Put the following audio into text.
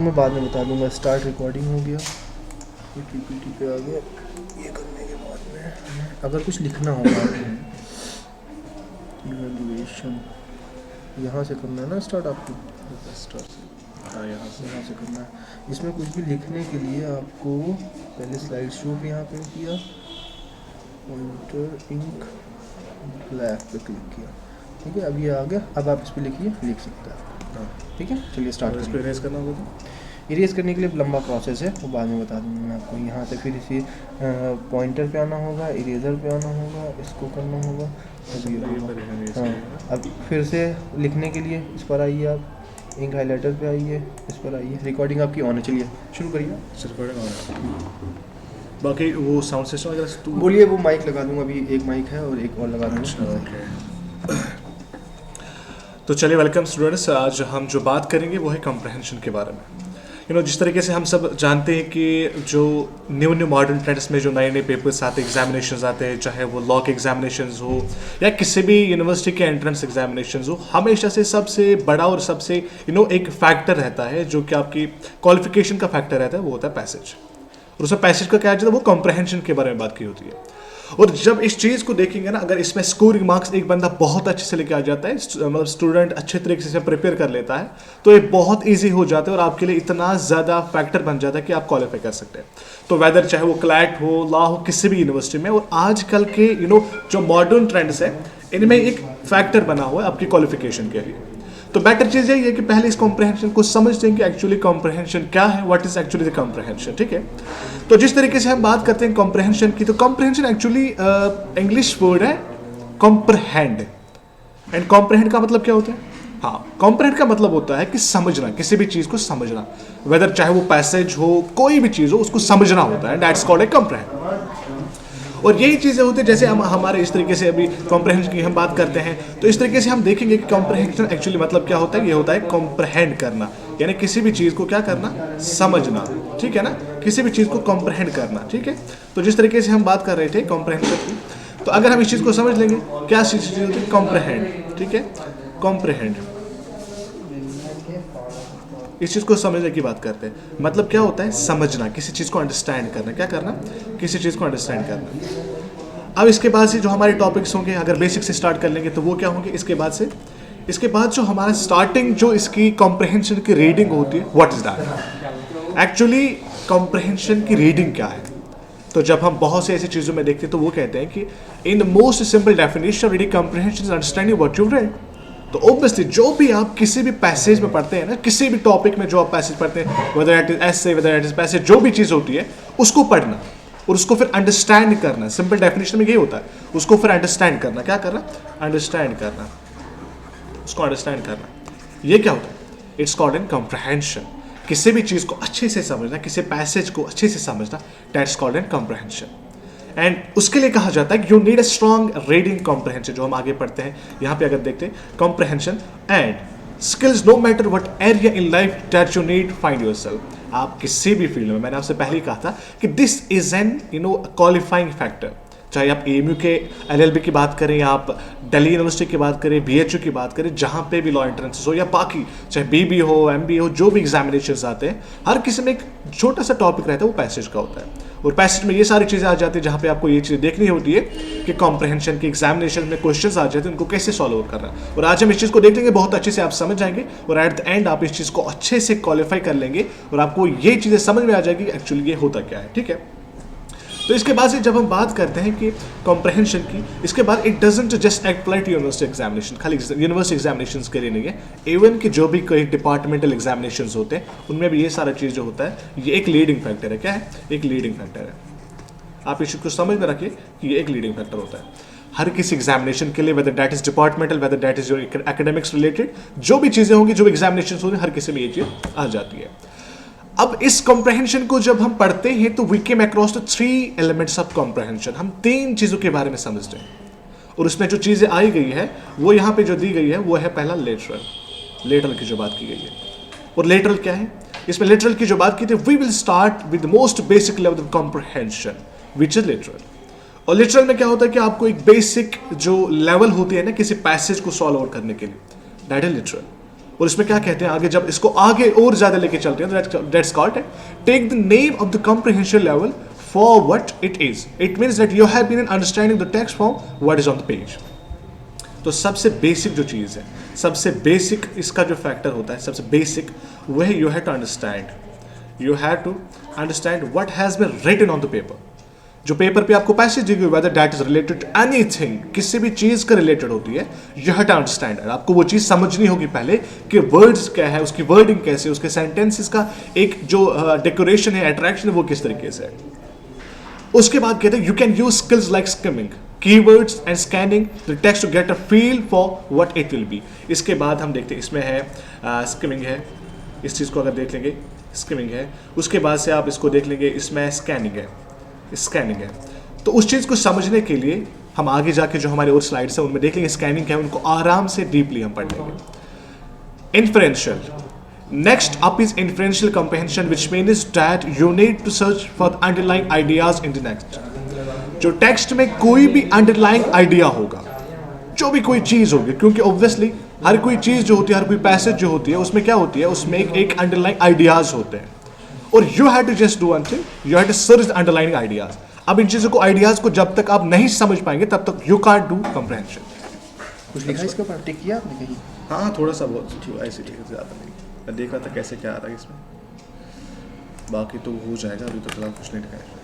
मैं बाद में बता दूंगा। स्टार्ट रिकॉर्डिंग हो गया, ये पीपीटी पे आ गया। ये करने के बाद में अगर कुछ लिखना होगा इवैल्यूएशन यहाँ से करना है ना स्टार्ट आपको, स्टार्ट से हाँ यहाँ से करना है। इसमें कुछ भी लिखने के लिए आपको पहले स्लाइड शो पे यहाँ पे किया, पॉइंटर इंक ब्लैक पे क्लिक किया, ठीक है। अब ये आ गया, अब आप इस पर लिखिए, लिख सकते हैं। हाँ ठीक है, चलिए स्टार्ट। इस पर इरेज करना होगा तो इरेज करने के लिए लंबा प्रोसेस है, वो बाद में बता दूँगा मैं आपको। यहाँ से फिर इसी पॉइंटर पे आना होगा, इरेजर पे आना होगा, इसको करना होगा, तब ये होगा। हाँ अब फिर से लिखने के लिए इस पर आइए, आप इंक हाइलाइटर पे आइए, इस पर आइए। रिकॉर्डिंग आपकी ऑन है, चलिए शुरू करिए। रिकॉर्डिंग होगा। बाकी वो साउंड सिस्टम वगैरह बोलिए। वो माइक लगा दूँगा, अभी एक माइक है और एक और लगा दूँगा। ओके, तो चलिए वेलकम स्टूडेंट्स। आज हम जो बात करेंगे वो है कॉम्प्रहेंशन के बारे में। जिस तरीके से हम सब जानते हैं कि जो न्यू मॉडर्न ट्रेंड्स में जो नए नए पेपर्स आते हैं, एग्जामिनेशंस आते हैं, चाहे वो लॉ के एग्जामिनेशंस हो या किसी भी यूनिवर्सिटी के एंट्रेंस एग्जामिनेशंस हो, हमेशा से सबसे बड़ा और सबसे एक फैक्टर रहता है जो कि आपकी क्वालिफिकेशन का फैक्टर रहता है, वो होता है पैसेज। और उसमें पैसेज का क्या है, वो कॉम्प्रहेंशन के बारे में बात की होती है। और जब इस चीज़ को देखेंगे ना, अगर इसमें स्कोरिंग मार्क्स एक बंदा बहुत अच्छे से लेके आ जाता है, मतलब स्टूडेंट अच्छे तरीके से प्रिपेयर कर लेता है, तो ये बहुत इजी हो जाता है और आपके लिए इतना ज़्यादा फैक्टर बन जाता है कि आप क्वालिफाई कर सकते हैं। तो वेदर चाहे वो क्लैट हो, लॉ हो, किसी भी यूनिवर्सिटी में। और आजकल के जो मॉडर्न ट्रेंड्स है, इनमें एक फैक्टर बना हुआ है आपकी क्वालिफिकेशन के लिए। तो बेटर चीज़ यही है कि पहले इस कॉम्प्रहेंशन को समझ लें कि एक्चुअली कॉम्प्रहेंशन क्या है, what is actually the comprehension, ठीक है। तो जिस तरीके से हम बात करते हैं कॉम्प्रहेंशन की, तो कॉम्प्रहेंशन एक्चुअली इंग्लिश वर्ड है कॉम्प्रहेंड। एंड कॉम्प्रहेंड का मतलब क्या होता है? हाँ, कॉम्प्रहेंड का मतलब होता है कि समझना, किसी भी चीज़ को समझना, वेदर चाहे वो पैसेज हो, कोई भी चीज़ हो, उसको समझना होता है। That's called a comprehend. और यही चीज़ें होती है, जैसे हम हमारे इस तरीके से अभी कॉम्प्रहेंशन की हम बात करते हैं, तो इस तरीके से हम देखेंगे कि कॉम्प्रहेंशन एक्चुअली मतलब क्या होता है। ये होता है कॉम्प्रहेंड करना, यानी किसी भी चीज़ को क्या करना, समझना, ठीक है ना, किसी भी चीज़ को कॉम्प्रहेंड करना, ठीक है। तो जिस तरीके से हम बात कर रहे थे कॉम्प्रहेंशन की, तो अगर हम इस चीज़ को समझ लेंगे, क्या चीज़ होती है, कॉम्प्रहेंड, ठीक है, कॉम्प्रहेंड। इस चीज़ को समझने की बात करते हैं, मतलब क्या होता है, समझना, किसी चीज़ को अंडरस्टैंड करना, क्या करना, किसी चीज़ को अंडरस्टैंड करना। अब इसके बाद से जो हमारे टॉपिक्स होंगे, अगर बेसिक से स्टार्ट कर लेंगे तो वो क्या होंगे। इसके बाद जो हमारा स्टार्टिंग जो इसकी कॉम्प्रहेंशन की रीडिंग होती है, what is that, actually comprehension की रीडिंग क्या है। तो जब हम बहुत से ऐसी चीज़ों में देखते हैं तो वो कहते हैं कि in the most simple definition of reading comprehension is understanding what you read. तो ऑब्वियसली जो भी आप किसी भी पैसेज में पढ़ते हैं ना, किसी भी टॉपिक में जो आप पैसेज पढ़ते हैं, whether it is essay, whether it is passage, जो भी चीज़ होती है, उसको पढ़ना और उसको फिर अंडरस्टैंड करना। सिंपल डेफिनेशन में यही होता है, उसको फिर अंडरस्टैंड करना, क्या करना, अंडरस्टैंड करना, उसको अंडरस्टैंड करना। ये क्या होता है, इट्स कॉल्ड इन कॉम्प्रहेंशन। किसी भी चीज़ को अच्छे से समझना, किसी पैसेज को अच्छे से समझना, that's called in comprehension. And उसके लिए कहा जाता है कि you need a strong reading comprehension. जो हम आगे पढ़ते हैं यहाँ पे अगर देखते हैं, comprehension and skills no matter what area in life that you need find yourself. आप किसी भी फील्ड में, मैंने आपसे पहले ही कहा था कि this is an qualifying factor. चाहे आप एएमयू के एलएलबी की बात करें, या आप दिल्ली यूनिवर्सिटी की बात करें, बीएचयू की बात करें, जहाँ पे भी लॉ एंट्रेंसेस हो या बाकी चाहे बीबी हो, एमबी हो, जो भी एग्जामिनेशंस आते हैं, हर किसी में एक छोटा सा टॉपिक रहता है, वो पैसेज का होता है। और पैसेज में ये सारी चीज़ें आ जाती है जहाँ पे आपको ये चीज़ देखनी होती है कि कॉम्प्रहेंशन के एग्जामिनेशन में क्वेश्चंस आ जाते हैं, उनको कैसे सॉल्व करना है। और आज हम इस चीज़ को देख लेंगे, बहुत अच्छे से आप समझ जाएंगे और एट द एंड आप इस चीज़ को अच्छे से क्वालिफाई कर लेंगे और आपको ये चीज़ें समझ में आ जाएगी एक्चुअली ये होता क्या है, ठीक है। तो इसके बाद से जब हम बात करते हैं कि कॉम्प्रहेंशन की, इसके बाद it doesn't just apply to university examination, खाली यूनिवर्सिटी एग्जामिनेशंस के लिए नहीं है, इवन कि जो भी कोई डिपार्टमेंटल एग्जामिनेशंस होते हैं उनमें भी ये सारा चीज़ जो होता है, ये एक लीडिंग फैक्टर है। क्या है, एक लीडिंग फैक्टर है। आप इस चीज़ को समझ में रखिए कि ये एक लीडिंग फैक्टर होता है हर किसी एग्जामिनेशन के लिए, weather that is departmental, weather that is your academics related, जो भी चीज़ें होंगी, जो एग्जामिनेशन होंगे, हर किसी में ये चीज़ आ जाती है। अब इस कॉम्प्रहेंशन को जब हम पढ़ते हैं तो we came across the 3 elements of comprehension. हम 3 चीज़ों के बारे में समझते हैं और उसमें जो चीज़ें आई गई है वो यहाँ पे जो दी गई है वो है पहला लेटरल की जो बात की गई है। और लेटरल क्या है, इसमें लेटरल की जो बात की थी, we will start with most basic level of comprehension which is literal. और लिटरल में क्या होता है कि आपको एक बेसिक जो लेवल होती है ना किसी पैसेज को सॉल्व आउट करने के लिए, दैट इज लिटरल। और इसमें क्या कहते हैं आगे, जब इसको आगे और ज्यादा लेके चलते हैं, that's called take the name of the comprehension level for what it is. It means that you have been understanding the text from what is on the page. तो सबसे बेसिक जो चीज़ है, सबसे बेसिक इसका जो फैक्टर होता है, सबसे बेसिक वह है, you have to understand what has been written on the paper. जो पेपर पे आपको पैसेज दी गई, whether that is related to anything, किसी भी चीज़ का रिलेटेड होती है, यू हैव टू अंडरस्टैंड. आपको वो चीज़ समझनी होगी पहले कि वर्ड्स क्या है, उसकी वर्डिंग कैसे, उसके सेंटेंसेस का एक जो डेकोरेशन है, अट्रैक्शन है, वो किस तरीके से है. उसके बाद कहते हैं you can use skills like skimming, keywords and scanning the text to get a feel for what it will be. इसके बाद हम देखते हैं इसमें है स्किमिंग है, इस चीज़ को अगर देख लेंगे स्किमिंग है. उसके बाद से आप इसको देख लेंगे, इसमें स्कैनिंग है. तो उस चीज़ को समझने के लिए हम आगे जाके जो हमारे और स्लाइड्स हैं उनमें देख लेंगे स्कैनिंग क्या है, उनको आराम से डीपली हम पढ़ लेंगे. Inferential, next up is inferential comprehension, which means that you need to search for the underlying ideas in the next. जो टेक्स्ट में कोई भी अंडरलाइंग आइडिया होगा, जो भी कोई चीज़ होगी, क्योंकि ऑब्वियसली हर कोई चीज़ जो होती है, हर कोई पैसेज जो होती है, उसमें क्या होती है, उसमें एक अंडरलाइंग आइडियाज़ होते हैं. और you have to just do one thing, you have to search the underlying ideas. अब इन चीज़ों को, आइडियाज़ को जब तक आप नहीं समझ पाएंगे तब तक यू कांट डू कॉम्प्रिहेंशन. कुछ लिखा इसके ऊपर, टिक किया आपने कहीं? हाँ, थोड़ा सा बहुत ऐसे ठीक है, ज़्यादा नहीं. मैं देख रहा था कैसे क्या आ रहा है इसमें, बाकी तो हो जाएगा. अभी तो फिलहाल कुछ नहीं लिखा है.